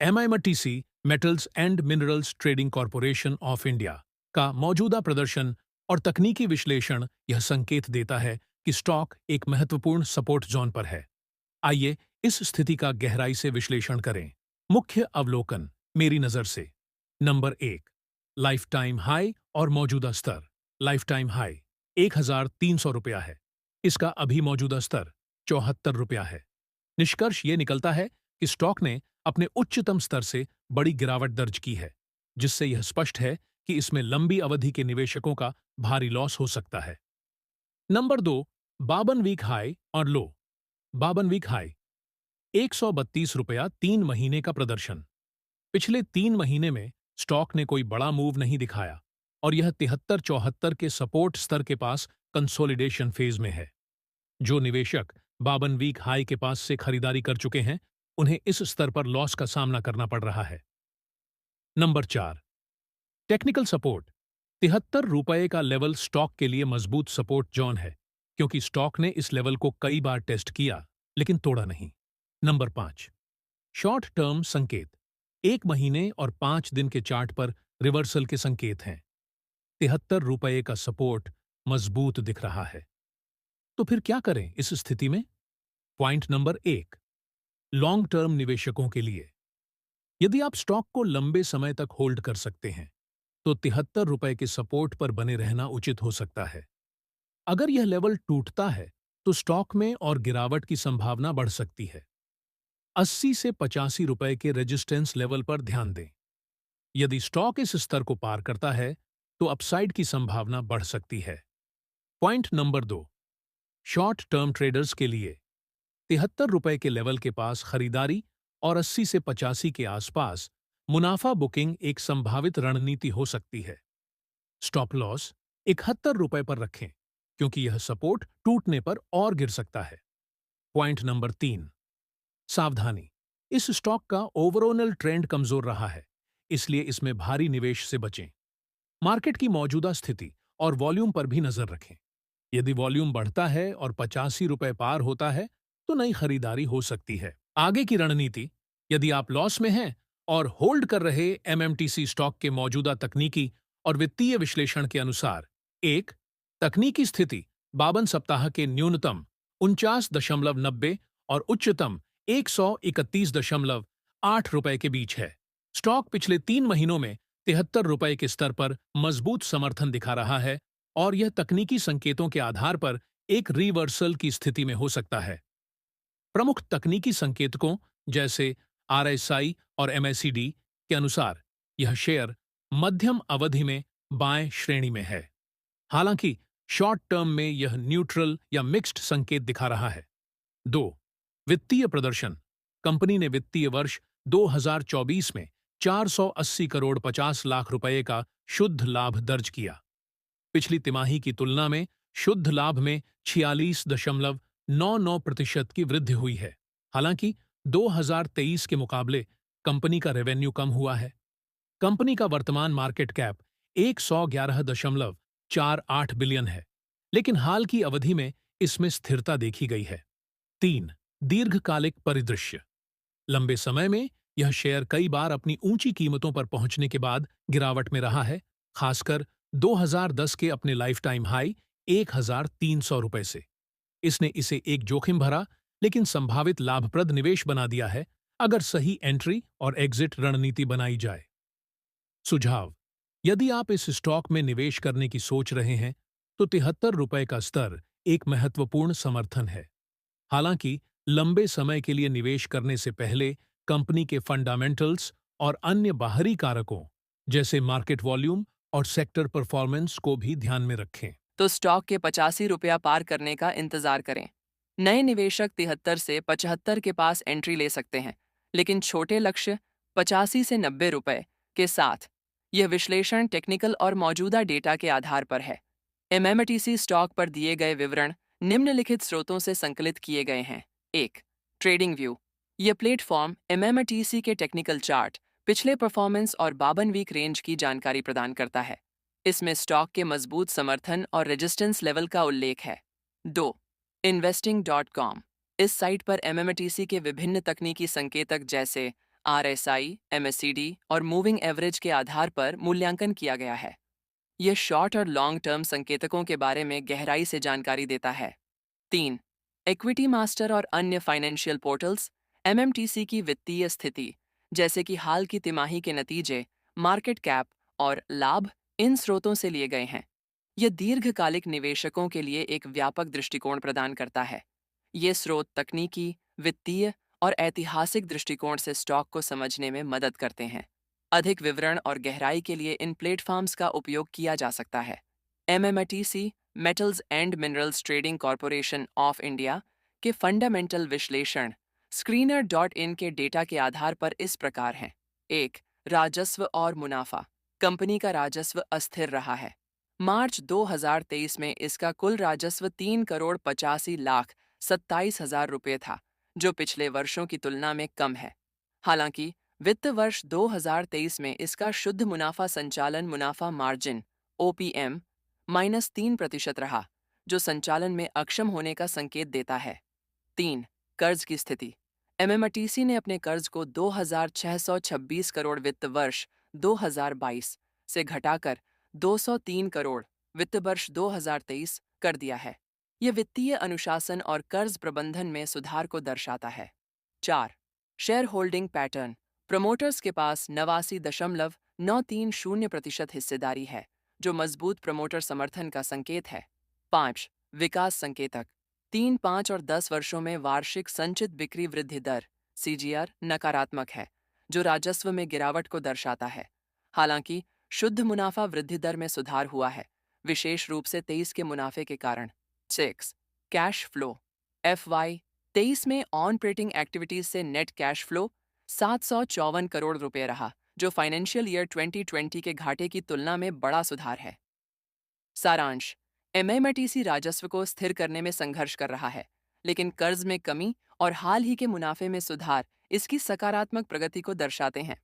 एमआईएमटीसी metals and minerals trading corporation of India का मौजूदा प्रदर्शन और तकनीकी विश्लेषण यह संकेत देता है कि स्टॉक एक महत्वपूर्ण सपोर्ट जोन पर है। आइए इस स्थिति का गहराई से विश्लेषण करें। मुख्य अवलोकन मेरी नजर से। नंबर 1, लाइफ टाइम हाई और मौजूदा स्तर। लाइफ टाइम हाई 1300 रुपया है। इसका अभी मौजूदा स्तर 74 रुपया है। निष्कर्ष ये निकलता है कि स्टॉक ने अपने उच्चतम स्तर से बड़ी गिरावट दर्ज की है, जिससे यह स्पष्ट है कि इसमें लंबी अवधि के निवेशकों का भारी लॉस हो सकता है। नंबर 2, 52 वीक हाई और लो। 52 वीक हाई 132 रुपया 3 महीने का प्रदर्शन। पिछले 3 महीने में स्टॉक ने कोई बड़ा मूव नहीं दिखाया और यह 73-74 के सपोर्ट स्तर के पास कंसोलिडेशन फेज में है। जो निवेशक 52 वीक हाई के पास से खरीदारी कर चुके हैं, उन्हें इस स्तर पर लॉस का सामना करना पड़ रहा है। Number 4, technical support. 73 रुपये का लेवल स्टॉक के लिए मजबूत सपोर्ट जोन है, क्योंकि स्टॉक ने इस लेवल को कई बार टेस्ट किया लेकिन तोड़ा नहीं। नंबर 5, शॉर्ट टर्म संकेत। 1 महीने और 5 दिन के चार्ट पर रिवर्सल के संकेत हैं। 73 रुपये का सपोर्ट मजबूत दिख रहा है। तो फिर क्या करें इस स्थिति में? पॉइंट नंबर 1, लॉन्ग टर्म निवेशकों के लिए। यदि आप स्टॉक को लंबे समय तक होल्ड कर सकते हैं, तो 73 रुपए के सपोर्ट पर बने रहना उचित हो सकता है। अगर यह लेवल टूटता है, तो स्टॉक में और गिरावट की संभावना बढ़ सकती है। 80 से 85 रुपए के रेजिस्टेंस लेवल पर ध्यान दें। यदि स्टॉक इस स्तर को पार करता है, तो अपसाइड की संभावना बढ़ सकती है। Point number 2, short term traders के लिए 73 रुपए के लेवल के पास खरीदारी और 80 से 85 के आसपास मुनाफा बुकिंग एक संभावित रणनीति हो सकती है। स्टॉप लॉस 71 रुपए पर रखें, क्योंकि यह सपोर्ट टूटने पर और गिर सकता है। पॉइंट नंबर 3, सावधानी। इस स्टॉक का ओवरऑल ट्रेंड कमजोर रहा है, इसलिए इसमें भारी निवेश से बचें। मार्केट की मौजूदा स्थिति और वॉल्यूम पर भी नजर रखें। यदि वॉल्यूम बढ़ता है और 85 रुपए पार होता है, तो नई खरीदारी हो सकती है। आगे की रणनीति। यदि आप लॉस में हैं और होल्ड कर रहे एमएमटीसी स्टॉक के मौजूदा तकनीकी और वित्तीय विश्लेषण के अनुसार, 1, तकनीकी स्थिति 52 सप्ताह के न्यूनतम 49.90 और उच्चतम 131.8 रुपए के बीच है। स्टॉक पिछले 3 महीनों में 73 रुपए के स्तर पर मजबूत समर्थन दिखा रहा है और यह तकनीकी संकेतों के आधार पर एक रिवर्सल की स्थिति में हो सकता है। प्रमुख तकनीकी संकेतकों जैसे आरएसआई और एमएसीडी के अनुसार यह शेयर मध्यम अवधि में बाएं श्रेणी में है। हालांकि शॉर्ट टर्म में यह न्यूट्रल या मिक्स्ड संकेत दिखा रहा है। 2, वित्तीय प्रदर्शन। कंपनी ने वित्तीय वर्ष 2024 में 480 करोड़ 50 लाख रुपए का शुद्ध लाभ दर्ज किया। पिछली तिमाही की तुलना में शुद्ध लाभ में 46.99% की वृद्धि हुई है। हालांकि 2023 के मुकाबले कंपनी का रेवेन्यू कम हुआ है। कंपनी का वर्तमान मार्केट कैप 111.48 बिलियन है, लेकिन हाल की अवधि में इसमें स्थिरता देखी गई है। 3, दीर्घकालिक परिदृश्य। लंबे समय में यह शेयर कई बार अपनी ऊंची कीमतों पर पहुंचने के बाद गिरावट में रहा है, खासकर 2010 के अपने लाइफ टाइम हाई 1300 रुपए से। इसने इसे एक जोखिम भरा लेकिन संभावित लाभप्रद निवेश बना दिया है, अगर सही एंट्री और एग्जिट रणनीति बनाई जाए। सुझाव। यदि आप इस स्टॉक में निवेश करने की सोच रहे हैं, तो 73 रुपए का स्तर एक महत्वपूर्ण समर्थन है। हालांकि लंबे समय के लिए निवेश करने से पहले कंपनी के फंडामेंटल्स और अन्य बाहरी कारकों जैसे मार्केट वॉल्यूम और सेक्टर परफॉर्मेंस को भी ध्यान में रखें। तो स्टॉक के 85 रुपया पार करने का इंतजार करें। नए निवेशक 73 से 75 के पास एंट्री ले सकते हैं, लेकिन छोटे लक्ष्य 85 से 90 रुपए के साथ। यह विश्लेषण टेक्निकल और मौजूदा डेटा के आधार पर है। एमएमटीसी स्टॉक पर दिए गए विवरण निम्नलिखित स्रोतों से संकलित किए गए हैं। 1, ट्रेडिंग व्यू। यह प्लेटफॉर्म एमएमटीसी के टेक्निकल चार्ट, पिछले परफॉर्मेंस और 52 वीक रेंज की जानकारी प्रदान करता है। इसमें स्टॉक के मजबूत समर्थन और रेजिस्टेंस लेवल का उल्लेख है। 2, investing.com। इस साइट पर एमएमटीसी के विभिन्न तकनीकी संकेतक जैसे RSI, MACD और मूविंग एवरेज के आधार पर मूल्यांकन किया गया है। यह शॉर्ट और लॉन्ग टर्म संकेतकों के बारे में गहराई से जानकारी देता है। 3. इक्विटी मास्टर और अन्य फाइनेंशियल पोर्टल्स MMTC की वित्तीय स्थिति, जैसे कि हाल की तिमाही के नतीजे, मार्केट कैप और लाभ, इन स्रोतों से लिए गए हैं। यह दीर्घकालिक निवेशकों के लिए एक व्यापक दृष्टिकोण प्रदान करता है। ये स्रोत तकनीकी, वित्तीय और ऐतिहासिक दृष्टिकोण से स्टॉक को समझने में मदद करते हैं। अधिक विवरण और गहराई के लिए इन प्लेटफॉर्म्स का उपयोग किया जा सकता है। MMTC, metals and minerals trading corporation of India के फंडामेंटल विश्लेषण screener.in के डेटा के आधार पर इस प्रकार हैं। 1. राजस्व और मुनाफा। कंपनी का राजस्व अस्थिर रहा है। मार्च 2023 में इसका कुल राजस्व 3,85,27,000 रुपये था, जो पिछले वर्षों की तुलना में कम है। हालांकि वित्त वर्ष 2023 में इसका शुद्ध मुनाफा संचालन मुनाफा मार्जिन OPM -3% रहा, जो संचालन में अक्षम होने का संकेत देता है। 3. कर्ज की स्थिति। MMTC ने अपने कर्ज को 2,626 करोड़ वित्त वर्ष 2022 से घटाकर 203 करोड़ वित्त वर्ष 2023 कर दिया है। यह वित्तीय अनुशासन और कर्ज प्रबंधन में सुधार को दर्शाता है। 4. Share holding pattern. प्रमोटर्स के पास 89.930% हिस्सेदारी है, जो मजबूत प्रमोटर समर्थन का संकेत है। 5. विकास संकेतक। 3, 5 और 10 वर्षों में वार्षिक संचित बिक्री वृद्धि दर CGR नकारात्मक है, जो राजस्व में गिरावट को दर्शाता है। हालांकि शुद्ध मुनाफा वृद्धि दर में सुधार हुआ है, विशेष रूप से 23 के मुनाफे के कारण। 6. Cash flow. FY 23 में ऑपरेटिंग एक्टिविटीज से नेट कैश फ्लो 754 करोड़ रुपए रहा, जो फाइनेंशियल ईयर 2020 के घाटे की तुलना में बड़ा सुधार है। सारांश। MMTC राजस्व को स्थिर करने में संघर्ष कर रहा है, लेकिन कर्ज में कमी और हाल ही के मुनाफे में सुधार इसकी सकारात्मक प्रगति को दर्शाते हैं।